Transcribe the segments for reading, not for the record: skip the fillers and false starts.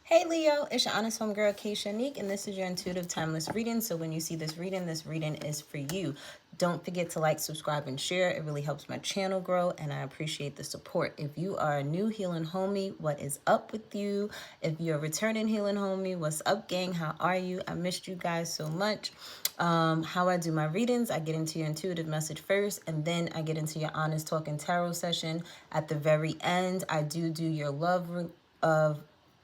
Hey Leo, it's your honest homegirl, Yᴏ, and this is your intuitive timeless reading. So when you see this reading is for you. Don't forget to like, subscribe, and share. It really helps my channel grow, and I appreciate the support. If you are a new healing homie, what is up with you? If you're a returning healing homie, what's up, gang? How are you? I missed you guys so much. How I do my readings, I get into your intuitive message first, and then I get into your honest talking tarot session. At the very end, I do your love of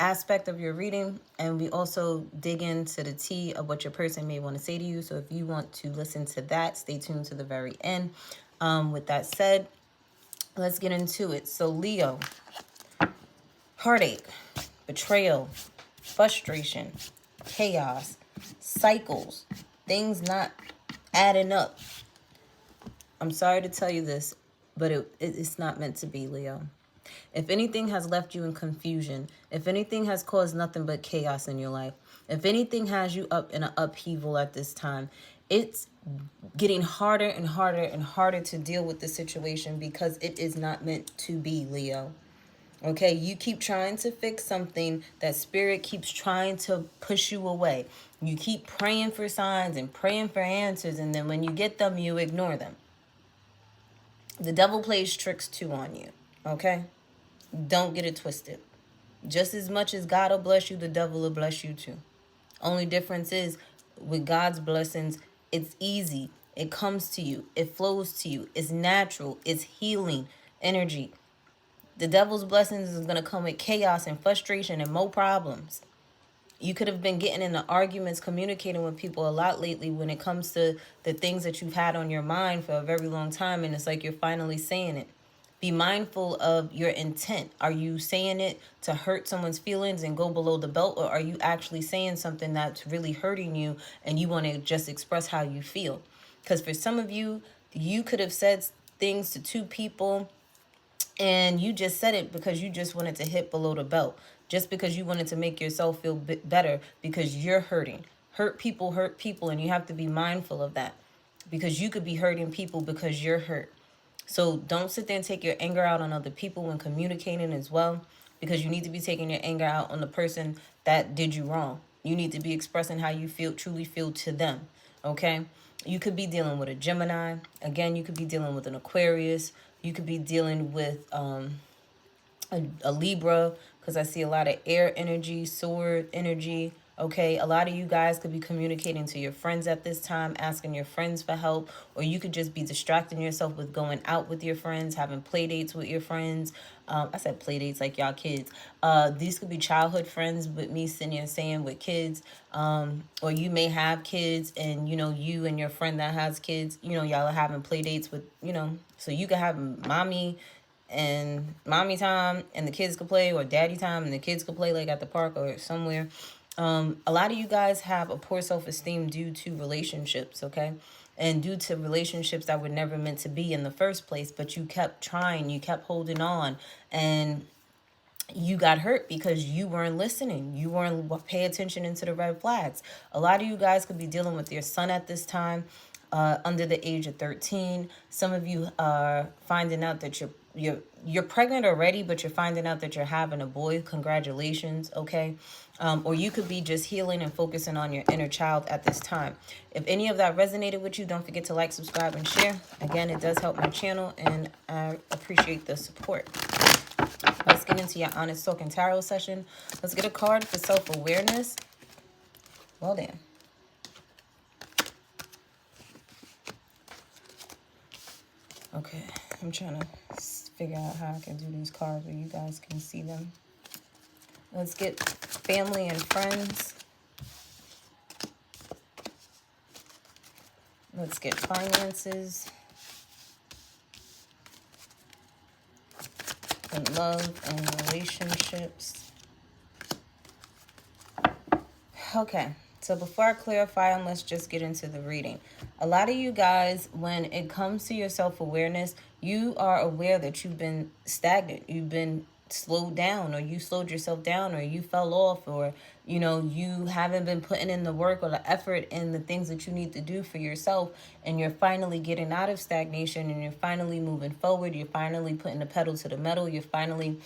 aspect of your reading, and we also dig into the tea of what your person may want to say to you. So if you want to listen to that, stay tuned to the very end. With that said, let's get into it. So Leo, heartache, betrayal, frustration, chaos, cycles, things not adding up. I'm sorry to tell you this, but it's not meant to be, Leo. If anything has left you in confusion, if anything has caused nothing but chaos in your life, if anything has you up in an upheaval at this time, it's getting harder and harder and harder to deal with the situation because it is not meant to be, Leo. Okay, you keep trying to fix something that spirit keeps trying to push you away. You keep praying for signs and praying for answers, and then when you get them, you ignore them. The devil plays tricks too on you, okay? Don't get it twisted. Just as much as God will bless you, the devil will bless you too. Only difference is with God's blessings, it's easy. It comes to you. It flows to you. It's natural. It's healing energy. The devil's blessings is going to come with chaos and frustration and more problems. You could have been getting into arguments, communicating with people a lot lately when it comes to the things that you've had on your mind for a very long time, and it's like you're finally saying it. Be mindful of your intent. Are you saying it to hurt someone's feelings and go below the belt, or are you actually saying something that's really hurting you and you want to just express how you feel? Because for some of you, you could have said things to two people and you just said it because you just wanted to hit below the belt, just because you wanted to make yourself feel better because you're hurting. Hurt people, and you have to be mindful of that because you could be hurting people because you're hurt. So don't sit there and take your anger out on other people when communicating as well, because you need to be taking your anger out on the person that did you wrong. You need to be expressing how you truly feel to them, okay? You could be dealing with a Gemini. Again, you could be dealing with an Aquarius. You could be dealing with a Libra, because I see a lot of air energy, sword energy. Okay, a lot of you guys could be communicating to your friends at this time, asking your friends for help, or you could just be distracting yourself with going out with your friends, having play dates with your friends. I said play dates like y'all kids. These could be childhood friends with me sitting here saying with kids, or you may have kids and, you and your friend that has kids, y'all are having play dates with, so you could have mommy time and the kids could play, or daddy time and the kids could play like at the park or somewhere. A lot of you guys have a poor self-esteem due to relationships, okay? And due to relationships that were never meant to be in the first place, but you kept trying, you kept holding on, and you got hurt because you weren't listening. You weren't paying attention into the red flags. A lot of you guys could be dealing with your son at this time, under the age of 13. Some of you are finding out that you're pregnant already, but you're finding out that you're having a boy. Congratulations, okay? Or you could be just healing and focusing on your inner child at this time. If any of that resonated with you, don't forget to like, subscribe, and share. Again, it does help my channel, and I appreciate the support. Let's get into your honest talking tarot session. Let's get a card for self-awareness. Well, then. Okay, I'm trying to figure out how I can do these cards where you guys can see them. Let's get family and friends. Let's get finances and love and relationships. Okay, so before I clarify them, let's just get into the reading. A lot of you guys, when it comes to your self-awareness, you are aware that you've been stagnant. You've been slowed down, or you slowed yourself down, or you fell off, or, you haven't been putting in the work or the effort in the things that you need to do for yourself. And you're finally getting out of stagnation, and you're finally moving forward. You're finally putting the pedal to the metal. You're finally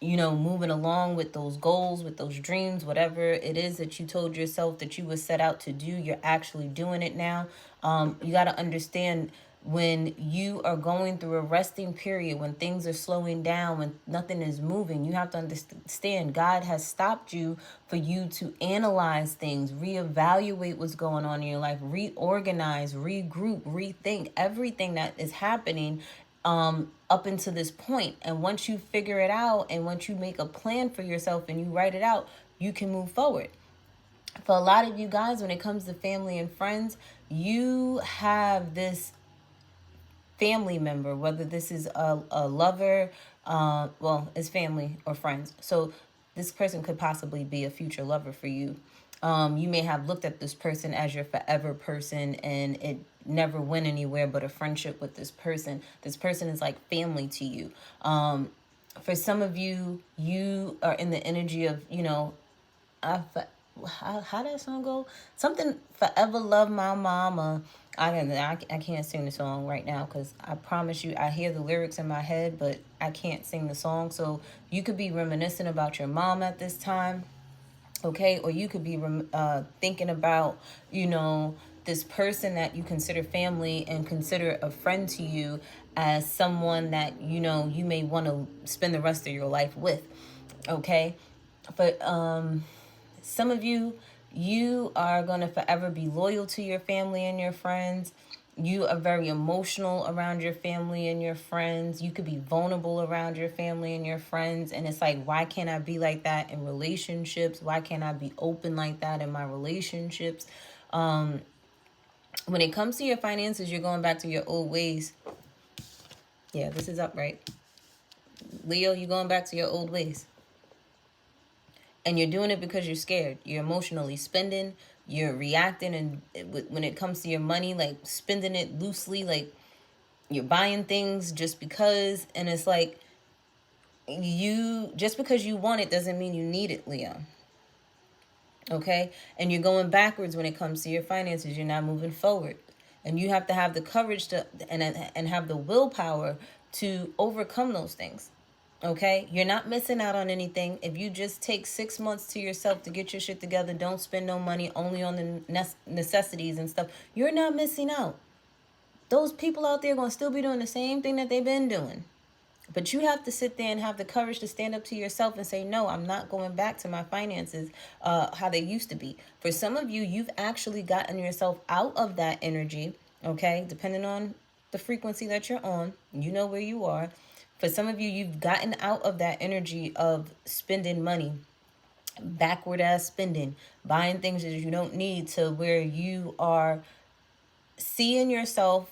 you know, moving along with those goals, with those dreams, whatever it is that you told yourself that you would set out to do, you're actually doing it now. You got to understand, when you are going through a resting period, when things are slowing down, when nothing is moving, you have to understand God has stopped you for you to analyze things, reevaluate what's going on in your life, reorganize, regroup, rethink everything that is happening up until this point. And once you figure it out, and once you make a plan for yourself and you write it out, you can move forward. For a lot of you guys, when it comes to family and friends, you have this family member, whether this is a lover, well, it's family or friends. So this person could possibly be a future lover for you. You may have looked at this person as your forever person, and it never went anywhere but a friendship with this person. This person is like family to you. For some of you, you are in the energy of, you know, how that song go? Something, forever love my mama. I can't sing the song right now because I promise you I hear the lyrics in my head, but I can't sing the song. So you could be reminiscing about your mom at this time, okay? Or you could be thinking about, you know, this person that you consider family and consider a friend to you as someone that, you know, you may want to spend the rest of your life with, okay? But some of you, you are going to forever be loyal to your family and your friends. You are very emotional around your family and your friends. You could be vulnerable around your family and your friends. And it's like, why can't I be like that in relationships? Why can't I be open like that in my relationships? When it comes to your finances, you're going back to your old ways. Yeah, this is up, right? Leo, you're going back to your old ways. And you're doing it because you're scared. You're emotionally spending. You're reacting, and when it comes to your money, like spending it loosely, like you're buying things just because. And it's like, just because you want it doesn't mean you need it, Leo. Okay? And you're going backwards when it comes to your finances. You're not moving forward. And you have to have the courage to and have the willpower to overcome those things. Okay, you're not missing out on anything. If you just take 6 months to yourself to get your shit together, don't spend no money, only on the necessities and stuff, you're not missing out. Those people out there are going to still be doing the same thing that they've been doing. But you have to sit there and have the courage to stand up to yourself and say, no, I'm not going back to my finances how they used to be. For some of you, you've actually gotten yourself out of that energy, okay, depending on the frequency that you're on. You know where you are. For some of you, you've gotten out of that energy of spending money, backward ass spending, buying things that you don't need, to where you are seeing yourself,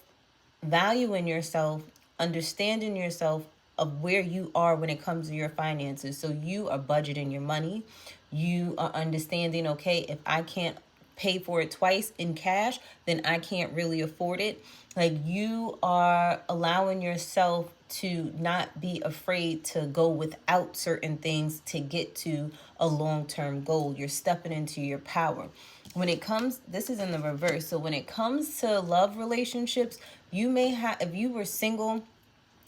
valuing yourself, understanding yourself of where you are when it comes to your finances. So you are budgeting your money. You are understanding, okay, if I can't pay for it twice in cash, then I can't really afford it. Like, you are allowing yourself to not be afraid to go without certain things to get to a long-term goal. You're stepping into your power. When it comes, this is in the reverse. So when it comes to love relationships, you may have, if you were single,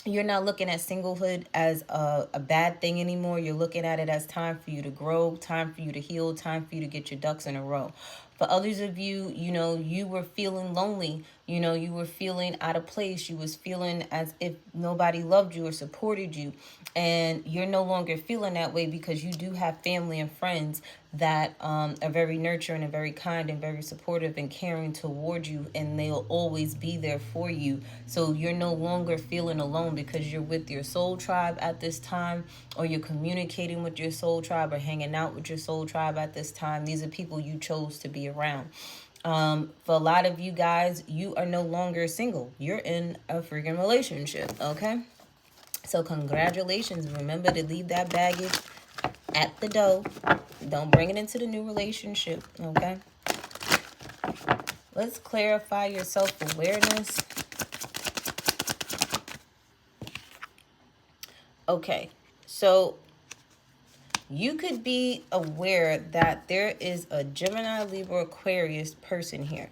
you're not looking at singlehood as a bad thing anymore. You're looking at it as time for you to grow, time for you to heal, time for you to get your ducks in a row. For others of you, you know, you were feeling lonely. You know, you were feeling out of place. You was feeling as if nobody loved you or supported you. And you're no longer feeling that way because you do have family and friends that are very nurturing and very kind and very supportive and caring toward you. And they'll always be there for you. So you're no longer feeling alone because you're with your soul tribe at this time, or you're communicating with your soul tribe or hanging out with your soul tribe at this time. These are people you chose to be around. For a lot of you guys, you are no longer single. You're in a freaking relationship, okay? So congratulations. Remember to leave that baggage at the door. Don't bring it into the new relationship, okay? Let's clarify your self-awareness. Okay, so you could be aware that there is a Gemini, Libra, Aquarius person here.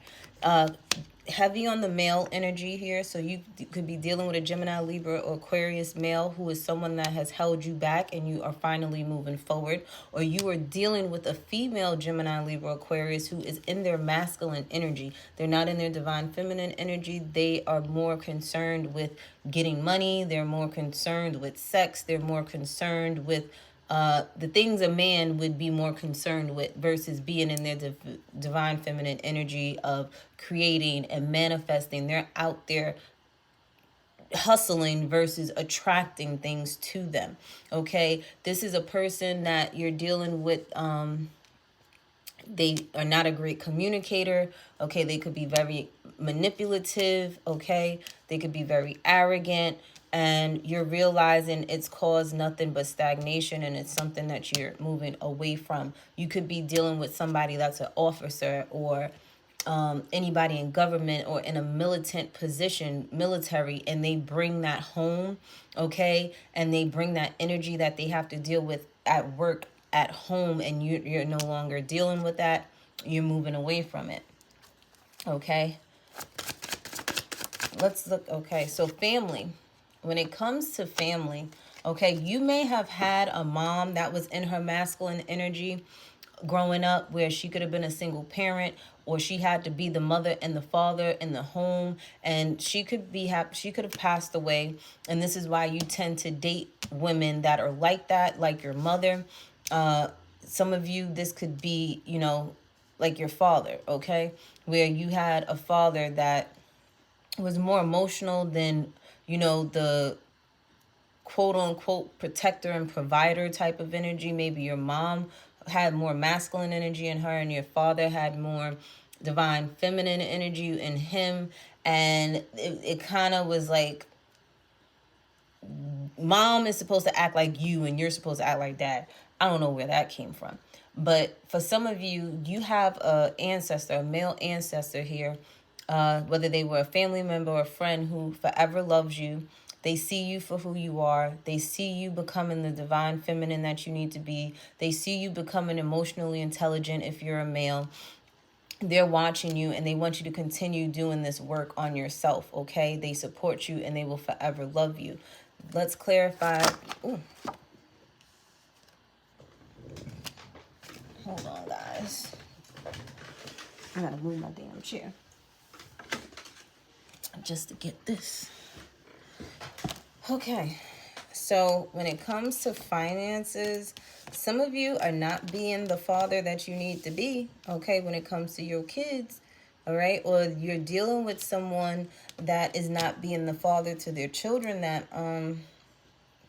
heavy on the male energy here. So you could be dealing with a Gemini, Libra, or Aquarius male who is someone that has held you back and you are finally moving forward. Or you are dealing with a female Gemini, Libra, Aquarius who is in their masculine energy. They're not in their divine feminine energy. They are more concerned with getting money. They're more concerned with sex. They're more concerned with the things a man would be more concerned with versus being in their divine feminine energy of creating and manifesting. They're out there hustling versus attracting things to them. Okay, this is a person that you're dealing with. They are not a great communicator. Okay, they could be very manipulative. Okay, they could be very arrogant. And you're realizing it's caused nothing but stagnation, and it's something that you're moving away from. You could be dealing with somebody that's an officer or anybody in government or in a militant position, military, and they bring that home, okay? And they bring that energy that they have to deal with at work, at home, and you're no longer dealing with that. You're moving away from it, okay? Let's look, okay, so family. When it comes to family, okay, you may have had a mom that was in her masculine energy growing up where she could have been a single parent, or she had to be the mother and the father in the home, and she could have passed away. And this is why you tend to date women that are like that, like your mother. Some of you, this could be, you know, like your father, okay, where you had a father that was more emotional than, you know, the quote unquote protector and provider type of energy. Maybe your mom had more masculine energy in her and your father had more divine feminine energy in him. And it kind of was like, mom is supposed to act like you and you're supposed to act like dad. I don't know where that came from. But for some of you, you have a ancestor, a male ancestor here, whether they were a family member or a friend who forever loves you. They see you for who you are. They see you becoming the divine feminine that you need to be. They see you becoming emotionally intelligent if you're a male. They're watching you and they want you to continue doing this work on yourself, okay? They support you and they will forever love you. Let's clarify. Ooh. Hold on, guys. I gotta move my damn chair just to get this. Okay, so when it comes to finances, some of you are not being the father that you need to be, okay, when it comes to your kids, all right? Or you're dealing with someone that is not being the father to their children that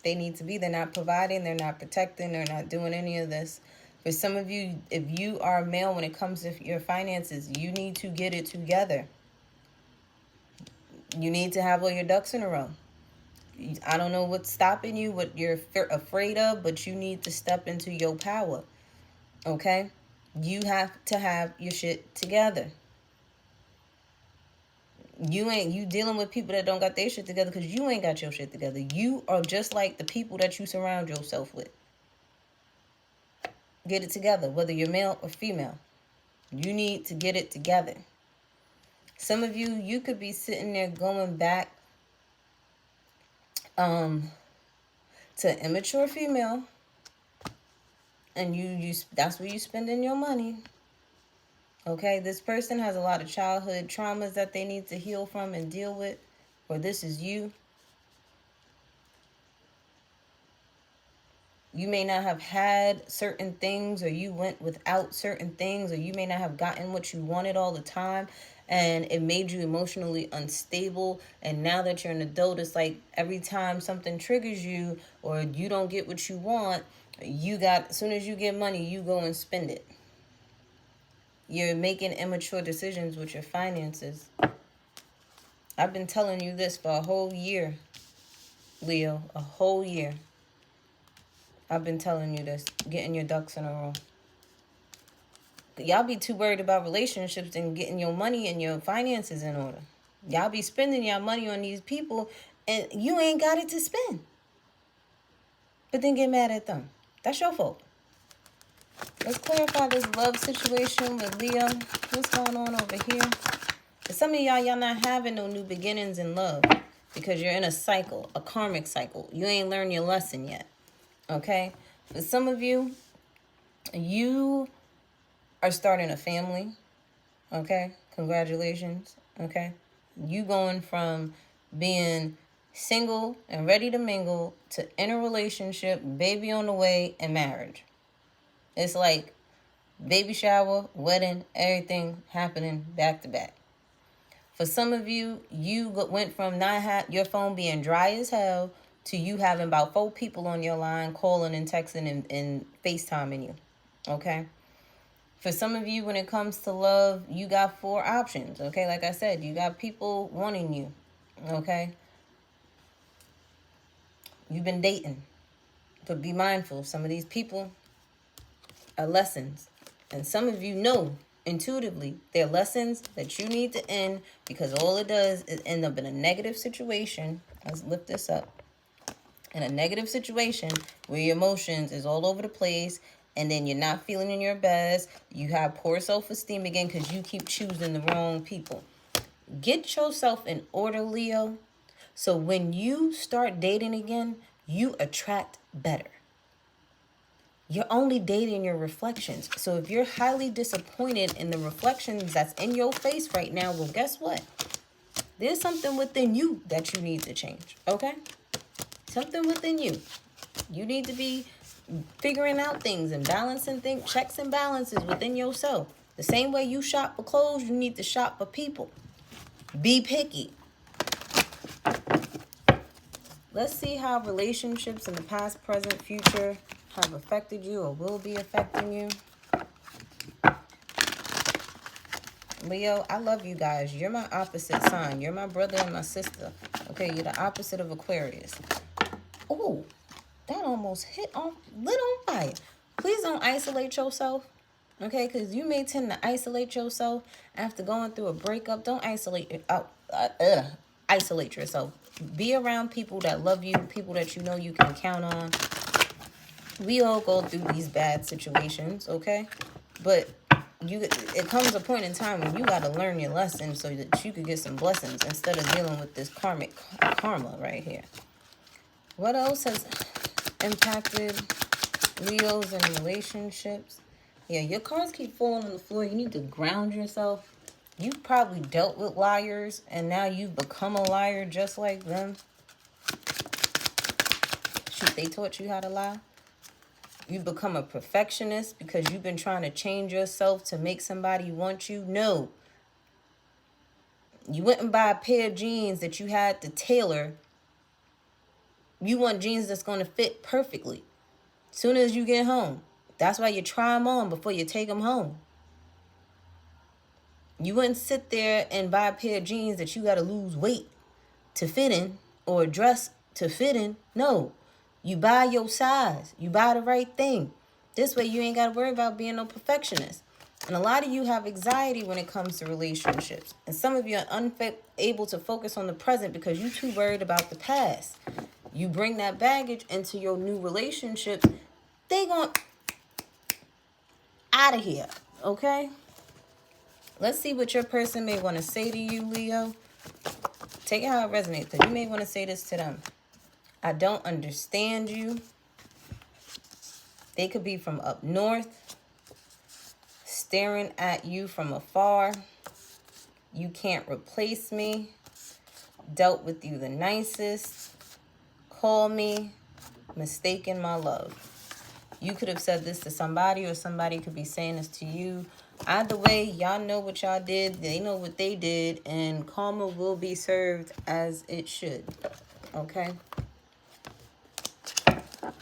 they need to be. They're not providing, they're not protecting, they're not doing any of this. For some of you, if you are a male, when it comes to your finances, you need to get it together. You need to have all your ducks in a row. I don't know what's stopping you, what you're afraid of, but you need to step into your power, okay? You have to have your shit together. You dealing with people that don't got their shit together because you ain't got your shit together. You are just like the people that you surround yourself with. Get it together, whether you're male or female. You need to get it together. Some of you, you could be sitting there going back to immature female, and that's where you spending your money. Okay, this person has a lot of childhood traumas that they need to heal from and deal with, or this is you. You may not have had certain things, or you went without certain things, or you may not have gotten what you wanted all the time, and it made you emotionally unstable. And now that you're an adult, it's like every time something triggers you or you don't get what you want, as soon as you get money, you go and spend it. You're making immature decisions with your finances. I've been telling you this for a whole year, Leo, a whole year. I've been telling you this, getting your ducks in a row. Y'all be too worried about relationships and getting your money and your finances in order. Y'all be spending y'all money on these people and you ain't got it to spend. But then get mad at them. That's your fault. Let's clarify this love situation with Leo. What's going on over here? For some of y'all not having no new beginnings in love because you're in a cycle, a karmic cycle. You ain't learned your lesson yet. Okay? For some of you, you are starting a family. Okay? Congratulations. Okay? You going from being single and ready to mingle to in a relationship, baby on the way, and marriage. It's like baby shower, wedding, everything happening back to back. For some of you, you went from your phone being dry as hell to you having about 4 people on your line calling and texting and FaceTiming you. Okay? For some of you, when it comes to love, you got 4 options. Okay? Like I said, you got people wanting you. Okay? You've been dating. But be mindful, some of these people are lessons. And some of you know intuitively they're lessons that you need to end, because all it does is end up in a negative situation. Let's lift this up. In a negative situation where your emotions is all over the place, and then you're not feeling in your best. You have poor self-esteem again because you keep choosing the wrong people. Get yourself in order, Leo, so when you start dating again, you attract better. You're only dating your reflections. So if you're highly disappointed in the reflections that's in your face right now, well, guess what? There's something within you that you need to change, okay? Something within you. You need to be figuring out things and balancing things, checks and balances within yourself. The same way you shop for clothes, you need to shop for people. Be picky. Let's see how relationships in the past, present, future have affected you or will be affecting you. Leo, I love you guys. You're my opposite sign. You're my brother and my sister. Okay, you're the opposite of Aquarius. Oh, that almost lit on fire. Please don't isolate yourself. Okay, because you may tend to isolate yourself after going through a breakup. Don't isolate yourself. Be around people that love you, people that you know you can count on. We all go through these bad situations, okay? But it comes a point in time when you got to learn your lesson so that you could get some blessings instead of dealing with this karma right here. What else has impacted Leos in relationships? Yeah, your cards keep falling on the floor. You need to ground yourself. You've probably dealt with liars, and now you've become a liar just like them. Shoot, they taught you how to lie. You've become a perfectionist because you've been trying to change yourself to make somebody want you. No. You went and buy a pair of jeans that you had to tailor. You want jeans that's going to fit perfectly as soon as you get home. That's why you try them on before you take them home. You wouldn't sit there and buy a pair of jeans that you got to lose weight to fit in or a dress to fit in. No. You buy your size. You buy the right thing. This way you ain't got to worry about being no perfectionist. And a lot of you have anxiety when it comes to relationships. And some of you are unable to focus on the present because you're too worried about the past. You bring that baggage into your new relationships, they going out of here, okay? Let's see what your person may want to say to you, Leo. Take it how it resonates, because you may want to say this to them. I don't understand you. They could be from up north, staring at you from afar. You can't replace me. Dealt with you the nicest. Call me mistaken my love. You could have said this to somebody, or somebody could be saying this to you. Either way, y'all know what y'all did. They know what they did, and karma will be served as it should. Okay?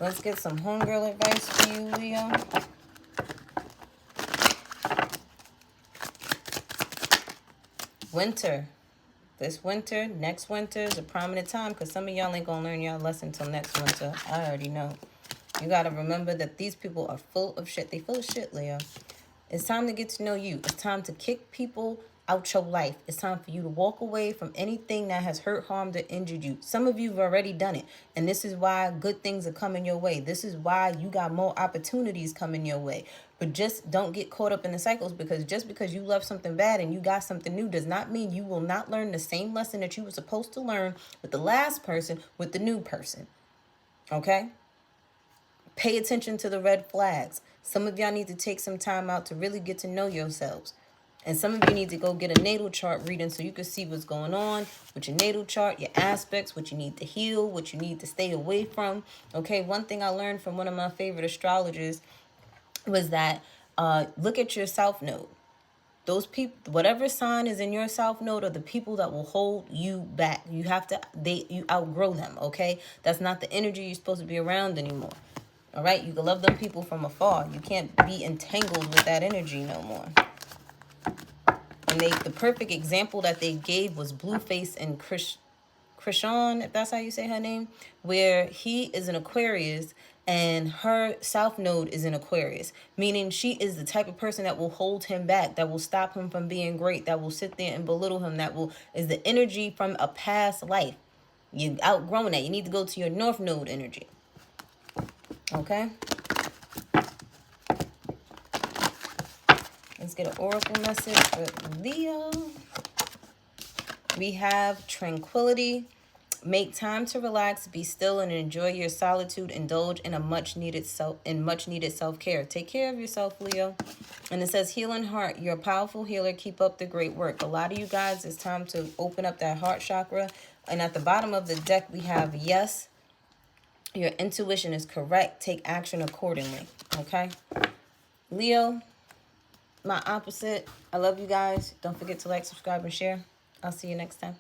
Let's get some homegirl advice for you, Leo. Winter. This winter, next winter is a prominent time because some of y'all ain't going to learn y'all lesson until next winter. I already know. You got to remember that these people are full of shit. They full of shit, Leo. It's time to get to know you. It's time to kick people out your life. It's time for you to walk away from anything that has hurt, harmed, or injured you. Some of you have already done it. And this is why good things are coming your way. This is why you got more opportunities coming your way. But just don't get caught up in the cycles, because just because you left something bad and you got something new does not mean you will not learn the same lesson that you were supposed to learn with the last person, with the new person. Okay? Pay attention to the red flags. Some of y'all need to take some time out to really get to know yourselves. And some of you need to go get a natal chart reading so you can see what's going on with your natal chart, your aspects, what you need to heal, what you need to stay away from. Okay, one thing I learned from one of my favorite astrologers was that look at your south node. Those people, whatever sign is in your south node, are the people that will hold you back. You have to, you outgrow them, okay? That's not the energy you're supposed to be around anymore. All right? You can love them people from afar. You can't be entangled with that energy no more. And the perfect example that they gave was Blueface and Krishan, if that's how you say her name, where he is an Aquarius and her south node is in Aquarius, meaning she is the type of person that will hold him back, that will stop him from being great, that will sit there and belittle him, is the energy from a past life. You've outgrown that. You need to go to your north node energy. Okay? Let's get an oracle message for Leo. We have tranquility. Make time to relax, be still, and enjoy your solitude. Indulge in much needed self-care. Take care of yourself, Leo. And it says, healing heart. You're a powerful healer. Keep up the great work. A lot of you guys, it's time to open up that heart chakra. And at the bottom of the deck, we have yes. Your intuition is correct. Take action accordingly. Okay? Leo, my opposite. I love you guys. Don't forget to like, subscribe, and share. I'll see you next time.